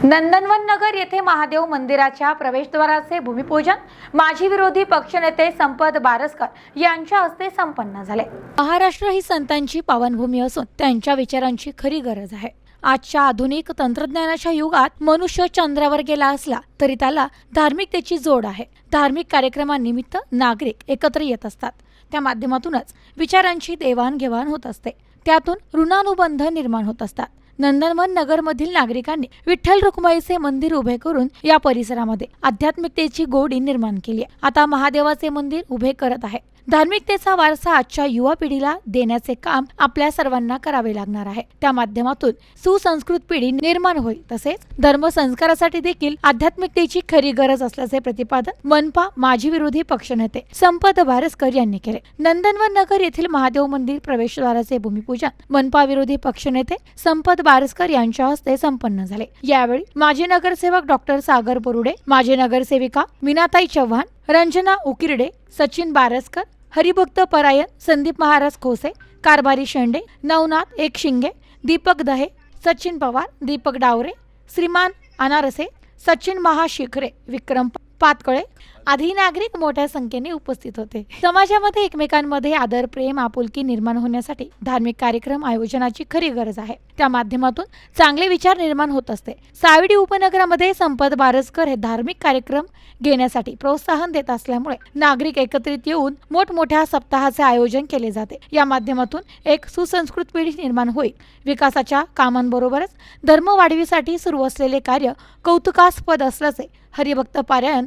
नंदनवन नगर येथे महादेव मंदिराच्या प्रवेशद्वाराचे भूमिपूजन माजी विरोधी पक्षनेते संपत बारसकर यांच्या हस्ते संपन्न झाले। महाराष्ट्र ही संतांची पावनभूमी असून त्यांच्या विचारांची खरी गरज आहे। आजच्या आधुनिक तंत्रज्ञानाच्या युगात मनुष्य चंद्रावर गेला असला तरी त्याला धार्मिकतेची जोड आहे। धार्मिक कार्यक्रमांनिमित्त नागरिक एकत्र येत असतात, त्या माध्यमातूनच विचारांची देवाणघेवाण होत असते, त्यातून ऋणानुबंध निर्माण होत असतात। नंदनवन नगरमधील नागरिकांनी विठ्ठल रुक्माईचे मंदिर उभे करून या परिसरामध्ये आध्यात्मिकतेची गोडी निर्माण केली आहे। आता महादेवाचे मंदिर उभे करत आहे। धार्मिकतेचा वारसा आजच्या युवा पिढीला देण्याचे काम आपल्या सर्वांना करावे लागणार आहे। त्या माध्यमातून सुसंस्कृत पिढी निर्माण होईल, तसेच धर्मसंस्कारासाठी देखील आध्यात्मिकतेची खरी गरज असल्याचे प्रतिपादन मनपा माजी विरोधी पक्षनेते संपत बारसकर यांनी केले। नंदनवन नगर येथील महादेव मंदिर प्रवेशद्वाराचे भूमिपूजन मनपा विरोधी पक्षनेते संपत बारसकर यांच्या हस्ते संपन्न झाले। यावेळी माजी नगरसेवक डॉक्टर सागर बोरुडे, माजी नगरसेविका मीनाताई चव्हाण, रंजना उकिरडे, सचिन बारसकर, हरिभक्त परायण, संदीप महाराज खोसे, कारभारी शेंडे, नवनाथ एक शिंगे, दीपक दहे, सचिन पवार, दीपक डावरे, श्रीमान अनारसे, सचिन महाशिखरे, विक्रम पातकळे आदी नागरिक मोठ्या संख्येने उपस्थित होते। समाजामध्ये एकमेकांमध्ये आदर, प्रेम, आपुलकी निर्माण होण्यासाठी धार्मिक कार्यक्रम आयोजनाची खरी गरज आहे। त्या माध्यमातून चांगले विचार निर्माण होत असते। सावडी उपनगरामध्ये संपत बारसकर हे धार्मिक कार्यक्रम घेण्यासाठी प्रोत्साहन देत असल्यामुळे नागरिक एकत्रित येऊन मोठमोठ्या सप्ताहाचे आयोजन केले जाते। या माध्यमातून एक सुसंस्कृत पिढी निर्माण होईल। विकासाच्या कामांबरोबरच धर्म वाढीसाठी सुरू असलेले कार्य कौतुकास्पद असल्याचे हरिभक्त पारायण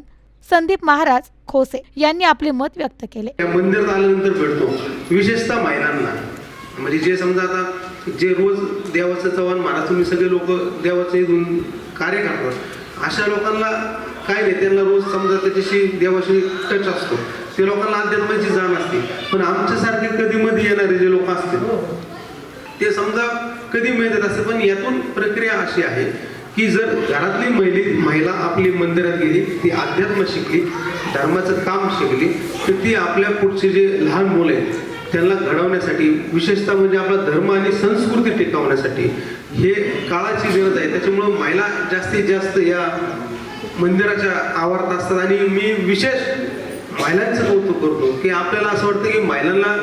संदीप महाराज खोसे यांनी आपले मत व्यक्त केले। मंदिरात आल्यानंतर भेटतो, विशेषतः महिलांना, म्हणजे जे समजा आता जे रोज देवाचं चव्हाण महाराज तुम्ही सगळे लोक देवाचं इथून कार्य करतात, अशा लोकांना काय नाही, त्यांना रोज समजा त्याच्याशी देवाशी टच असतो, ते लोकांना अध्यात्माची जाण असते। पण आमच्यासारखे कधी मध्ये येणारे जे लोक असतील ते समजा कधी मिळत असते। पण यातून प्रक्रिया अशी आहे की जर घरातली महिला आपली मंदिरात गेली, ती अध्यात्म शिकली, धर्माचं काम शिकली, तर ती आपल्या पुढचे जे लहान मुलं आहेत त्यांना घडवण्यासाठी, विशेषतः म्हणजे आपला धर्म आणि संस्कृती टिकवण्यासाठी हे काळाची गरज आहे। त्याच्यामुळं महिला जास्तीत जास्त या मंदिराच्या आवारात असतात। आणि मी विशेष महिलांचं कौतुक करतो की आपल्याला असं वाटतं की महिलांना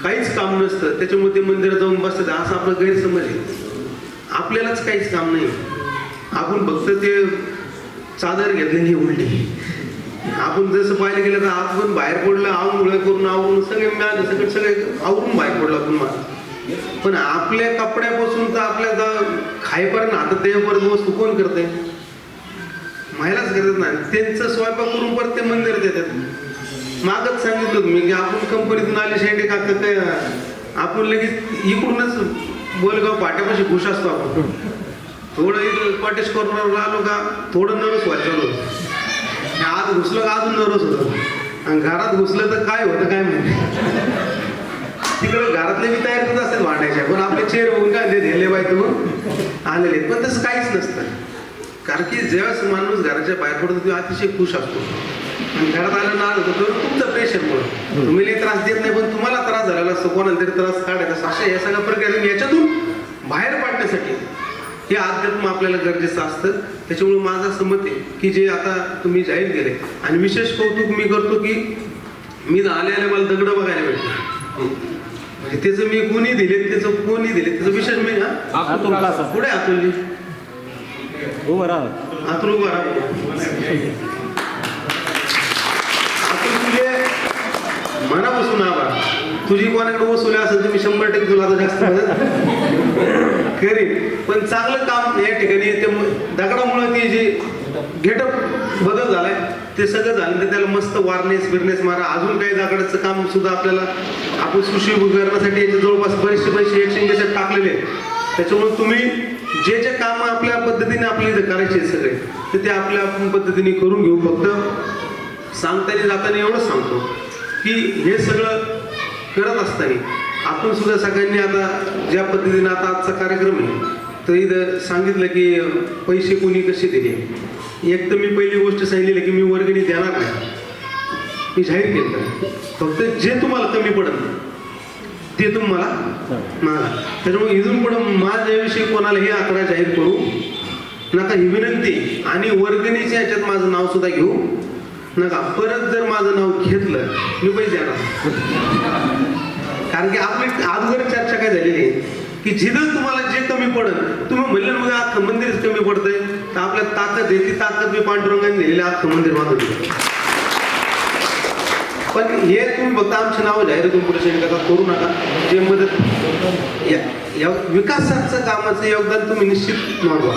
काहीच काम नसतं, त्याच्यामुळे ते मंदिरात जाऊन बसतात, असा आपला गैरसमज आहे। आपल्यालाच काहीच काम नाही, आपण फक्त ते चादर घेतलेली उलटी, आपण जसं पाहिलं गेलं तर आपण बाहेर पडलं, आंघोळ करून आवरून सगळे आवरून बाहेर पडलं आपण। पण आपल्या कपड्यापासून तर आपल्या खायपर्यंत आता तेपर्यंत वस्तू कोण करते? महिलाच करतात ना। त्यांचं स्वयंपाक करून परत ते मंदिरात येतात। मागच सांगितलं तुम्ही की आपण कंपनीतून आले शेंडे काका काय, आपण लगेच इकडूनच बोलगाव पाट्यापाशी खुश असतो। आपण थोडं इथं कॉटेज कॉर्नरला आलो का थोडं नर्वस व्हायचं होतं, आज घुसलं का अजून नर्वस होतं, आणि घरात घुसलं तर काय होतं काय माहिती। तिकडे घरातले मी तयार करत असतात भांडायच्या, पण आपले चेहरे बघून काय दिले बाय तुम्ही आलेले, पण तसं काहीच नसतं। कारण की ज्यावेळेस माणूस घराच्या बाहेर पडतो तेव्हा अतिशय खुश असतो, आणि घरात आलं ना होतं तर तुमचं प्रेशरमुळे तुम्ही त्रास देत नाही, पण तुम्हाला त्रास झालेला असतो, कोणाला तरी त्रास काढायचा असतो। अशा या सगळ्या प्रक्रिया याच्यातून बाहेर पडण्यासाठी हे अध्यात्म आपल्याला गरजेचं असतं। त्याच्यामुळे माझं असं मत आहे की जे आता तुम्ही जाहीर केले, आणि विशेष कौतुक मी करतो की मी आले मला दगड बघायला भेटतो, म्हणजे त्याचं मी कोणी दिले त्याचं विशेष मी पुढे अतुलजी अतुल उभा अतुल, तुझे मनापासून आभार। तुझी कोणाकडे वसुली असेल तर मी 100% तुला आता जास्त मदत करीन, पण चांगलं काम या ठिकाणी ते दगडामुळे ती जे गेटअप बदल झालाय ते सगळं झालं, तर त्याला मस्त वारनेस मारा। अजून काही दगडाचं काम सुद्धा आपल्याला आपण सुशोभ करण्यासाठी याच्या जवळपास बरेचसे पैसे एक्सचेंज टाकलेले आहेत। त्याच्यामुळे तुम्ही जे काम आपल्या पद्धतीने आपल्याला करायचे सगळे तर ते आपल्या पद्धतीने करून घेऊ। फक्त सांगताना जाताना एवढंच सांगतो की हे सगळं करत असताना आपण सुद्धा सगळ्यांनी आता ज्या पद्धतीने आता आजचा कार्यक्रम आहे तर इथं सांगितलं की पैसे कोणी कसे दिले। एक तर मी पहिली गोष्ट सांगितली की मी वर्गणी देणार नाही, मी जाहीर केलं, फक्त जे तुम्हाला कमी पडत ते तुम्हाला मागा। त्याच्यामुळे इथून पुढे माझ्याविषयी कोणाला हे आकडा जाहीर करू नका ही विनंती. आणि वर्गणीच्या ह्याच्यात माझं नाव सुद्धा घेऊ नका. परत जर माझं नाव घेतलं मी पैसे देणार. कारण की आपली अगोदर चर्चा काय झालेली आहे की जिथं तुम्हाला जे कमी पडत तुम्ही म्हणलं मग अख्खं मंदिरच कमी पडतंय तर आपल्याला ताकद आहे ती ताकद मी पांडुरंगाने दिलेली अख्खं मंदिर बांधून दिलं. पण हे तुम्ही फक्त आमचे नाव जाहीर पुढे करू नका. जे मदत या विकासाचं कामाचं योगदान तुम्ही निश्चित नोंदवा.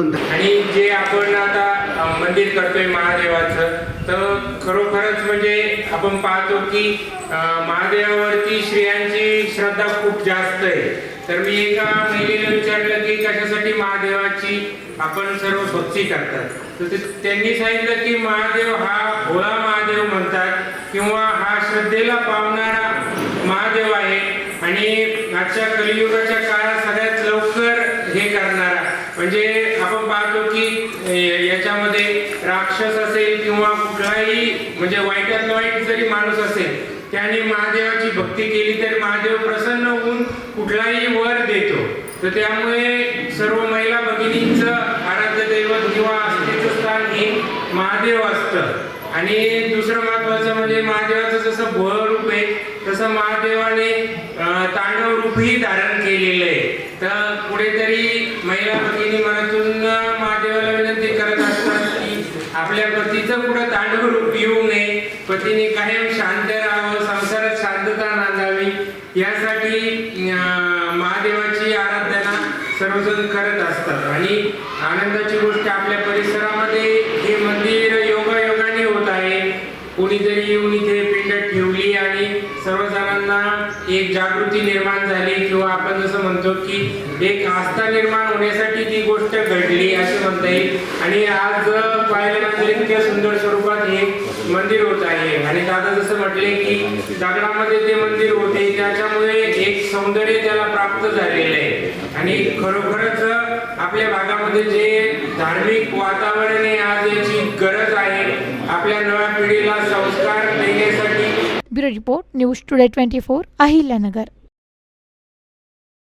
आणि जे आपण आता मंदिर करतोय महादेवाचं तर खरोखरच म्हणजे आपण पाहतो की महादेवावरती स्त्रियांची श्रद्धा खूप जास्त आहे. तर मी एका महिलेला विचारलं की कशासाठी महादेवाची आपण सर्व भक्ती करतात. तर त्यांनी सांगितलं की महादेव हा भोळा महादेव म्हणतात किंवा हा श्रद्धेला पावणारा महादेव आहे आणि आजच्या कलियुगाच्या काळात सगळ्यात लवकर हे करणारा. म्हणजे आपण पाहतो की याच्यामध्ये राक्षस असेल किंवा कुठलाही म्हणजे वाईटात वाईट जरी माणूस असेल त्याने महादेवाची भक्ती केली तर महादेव प्रसन्न होऊन कुठलाही वर देतो. तर त्यामुळे सर्व महिला भगिनींचं आराध्य दैवत किंवा आस्थेचं स्थान हे महादेव असतं. आणि दुसरं महत्वाचं म्हणजे महादेवाचं जसं भोळ रूप आहे तसं महादेवाने तांडव रूपही धारण केलेलं आहे. तर कुठेतरी महिला भगिनी मनातून महादेवाला विनंती करत असतात की आपल्या पतीचं कुठं तांडव रूप येऊ नये, पतीने कायम शांत राहावं, संसारात शांतता नांदावी यासाठी महादेवाची आराधना सर्वजण करत असतात. आणि आनंदाची गोष्ट आपल्या परिसरामध्ये हे मंदिर योगायोगाने होत आहे. कोणीतरी येऊन इथे पिंड ठेवली आणि सर्वजणांना एक जागृती निर्माण झाली किंवा आपण जसं म्हणतो की एक आस्था निर्माण होण्यासाठी ती गोष्ट घडली असे म्हणता येईल. आणि आज पाहिल्यानंतर इतक्या सुंदर स्वरूपात हे मंदिर होत आहे. आणि दादा जसं म्हटले की दगडामध्ये ते मंदिर होते त्याच्यामुळे एक सौंदर्य त्याला प्राप्त झालेलं आहे. आणि खरोखरच आपल्या भागामध्ये जे धार्मिक वातावरण आहे आज याची गरज आहे. आपल्या नव्या पिढीला संस्कार देण्यासाठी. Bureau report news today 24 Ahilyanagar.